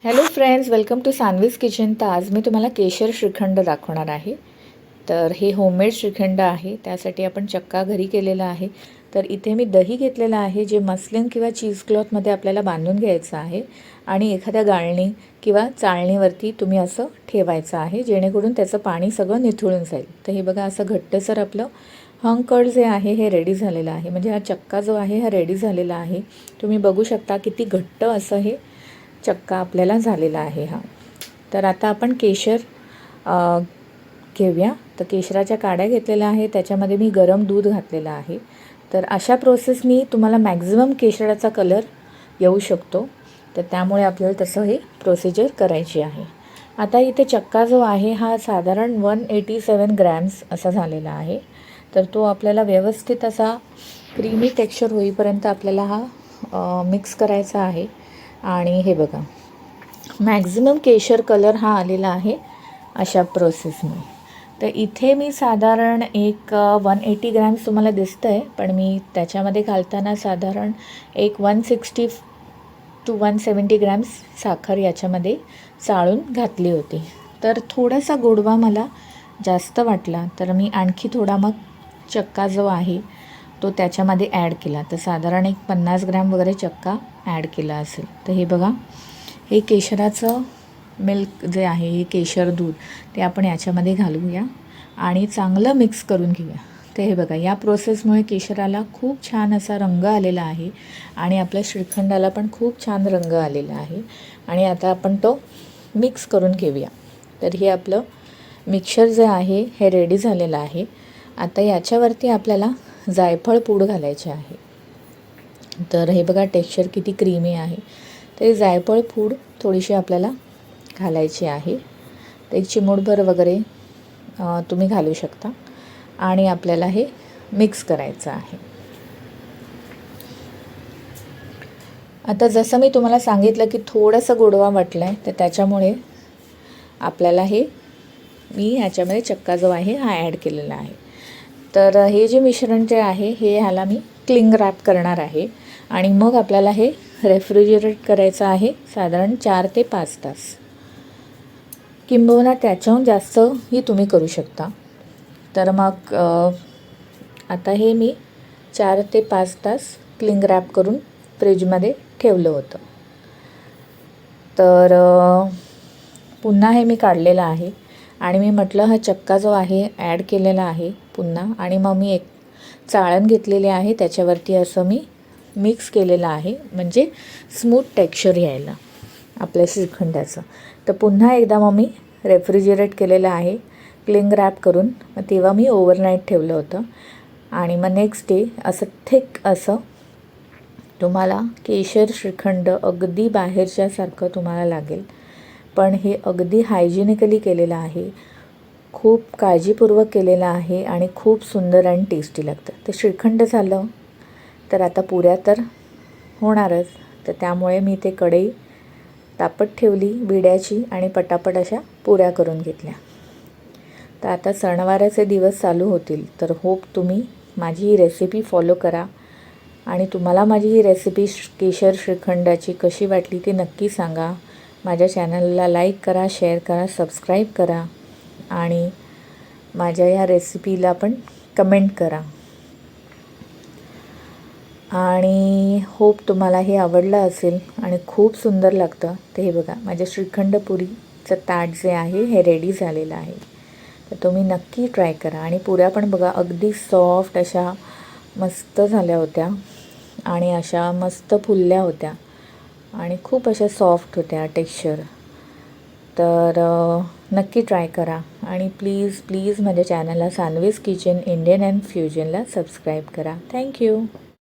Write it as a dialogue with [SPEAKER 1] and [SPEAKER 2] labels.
[SPEAKER 1] Hello friends, welcome to Saanvi's kitchen. तर आज मी तुम्हाला केशर श्रीखंड दाखवणार आहे. तर हे होममेड श्रीखंड आहे. त्यासाठी आपण चक्का घरी केलेला आहे. तर इथे मी दही घेतलेलं आहे, जे मस्लिन किंवा चीज क्लॉथमध्ये आपल्याला बांधून घ्यायचं आहे आणि एखाद्या गाळणी किंवा चाळणीवरती तुम्ही असं ठेवायचं आहे, जेणेकरून त्याचं पाणी सगळं निथळून जाईल. तर हे बघा, असं घट्टसर आपलं हंग कर्ड जे आहे हे रेडी झालेलं आहे. म्हणजे हा चक्का जो आहे हा रेडी झालेला आहे. तुम्ही बघू शकता किती घट्ट असं हे चक्का आपल्याला झालेला आहे हा. तर आता आपण केशर घेऊया. तर केशराच्या काड्या घेतलेल्या आहे, त्याच्यामध्ये मी गरम दूध घातलेलं आहे. तर अशा प्रोसेसनी तुम्हाला मॅक्झिमम केशराचा कलर येऊ शकतो. तर त्यामुळे आपल्याला तसं हे प्रोसिजर करायची आहे. आता इथे चक्का जो आहे हा साधारण 187 ग्रॅम्स असा झालेला आहे. तर तो आपल्याला व्यवस्थित असा क्रीमी टेक्स्चर होईपर्यंत आपल्याला हा मिक्स करायचा आहे. आणि हे बघा, मॅक्झिमम केशर कलर हा आलेला आहे अशा प्रोसेसने. तर इथे मी साधारण एक 180 ग्रॅम्स तुम्हाला दिसतं आहे, पण मी त्याच्यामध्ये घालताना साधारण एक 160 to 170 ग्रॅम्स साखर याच्यामध्ये चाळून घातली होती. तर थोडासा गोडवा मला जास्त वाटला, तर मी आणखी थोडा मग चक्का जो आहे तो त्याच्यामध्ये ॲड केला. तर साधारण एक 50 ग्रॅम वगैरे चक्का ॲड केला असेल. तर हे बघा, हे केशराचं मिल्क जे आहे, हे केशर दूध, ते आपण याच्यामध्ये घालूया आणि चांगलं मिक्स करून घेऊया. तर हे बघा, या प्रोसेसमुळे केशराला खूप छान असा रंग आलेला आहे आणि आपल्या श्रीखंडाला पण खूप छान रंग आलेला आहे. आणि आता आपण तो मिक्स करून घेऊया. तर हे आपलं मिक्सर जे आहे हे रेडी झालेलं आहे. आता याच्यावरती आपल्याला जायफळ पूड घालायची आहे. तर हे बघा, टेक्स्चर किती क्रीमी आहे. तर जायफळ पूड थोडीशी आपल्याला घालायची आहे. तर एक चिमूटभर वगैरे तुम्ही घालू शकता आणि आपल्याला हे मिक्स करायचं आहे. आता जसं मी तुम्हाला सांगितलं की थोडंसं गोडवा वाटलं आहे, तर त्याच्यामुळे आपल्याला मी ह्याच्यामध्ये चक्का जो आहे हा ॲड केलेला आहे. तर हे जे मिश्रण जे आहे हे ह्याला मी क्लिंग रॅप करणार आहे आणि मग आपल्याला हे रेफ्रिजरेट करायचं आहे साधारण 4 ते 5 तास, किंबहुना त्याच्याहून जास्तही तुम्ही करू शकता. तर मग आता हे मी 4 ते 5 तास क्लिंग रॅप करून फ्रीजमध्ये ठेवलं होतं. तर पुन्हा हे मी काढलेलं आहे आणि मी म्हटलं हा चक्का जो आहे ॲड केलेला आहे पुन्हा, आणि मग मी एक चाळण घेतलेली आहे, त्याच्यावरती असं मी मिक्स केलेलं आहे, म्हणजे स्मूथ टेक्स्चर यायला आपल्या श्रीखंडाचं. तर पुन्हा एकदा मग मी रेफ्रिजरेट केलेलं आहे क्लिंग रॅप करून. मग तेव्हा मी ओव्हरनाईट ठेवलं होतं आणि मग नेक्स्ट डे असं थिक असं तुम्हाला केशर श्रीखंड अगदी बाहेरच्यासारखं तुम्हाला लागेल, पण हे अगदी हायजिनिकली केलेलं आहे, खूप काळजीपूर्वक केलेलं आहे आणि खूप सुंदर आणि टेस्टी लागतं. तर श्रीखंड झालं, तर आता पुऱ्या तर होणारच. तर त्यामुळे मी ते कढई तापत ठेवली बिड्याची आणि पटापट अशा पुऱ्या करून घेतल्या. तर आता सणवाराचे दिवस चालू होतील, तर होप तुम्ही माझी ही रेसिपी फॉलो करा आणि तुम्हाला माझी ही रेसिपी केशर श्रीखंडाची कशी वाटली ते नक्की सांगा. माझ्या चॅनलला लाईक करा, शेअर करा, सबस्क्राईब करा आणि माझ्या या रेसिपीला पण कमेंट करा. आणि होप तुम्हाला हे आवडलं असेल आणि खूप सुंदर लागतं. तर हे बघा, माझ्या श्रीखंड पुरीचं ताट जे आहे हे रेडी झालेलं आहे. तर तुम्ही नक्की ट्राय करा. आणि पुऱ्या पण बघा, अगदी सॉफ्ट अशा मस्त झाल्या होत्या आणि अशा मस्त फुलल्या होत्या आणि खूप अशा सॉफ्ट होत्या टेक्स्चर. तर नक्की ट्राय करा आणि प्लीज प्लीज माझ्या चॅनलला सान्वीज किचन इंडियन अँड फ्युजनला सबस्क्राईब करा. थँक्यू.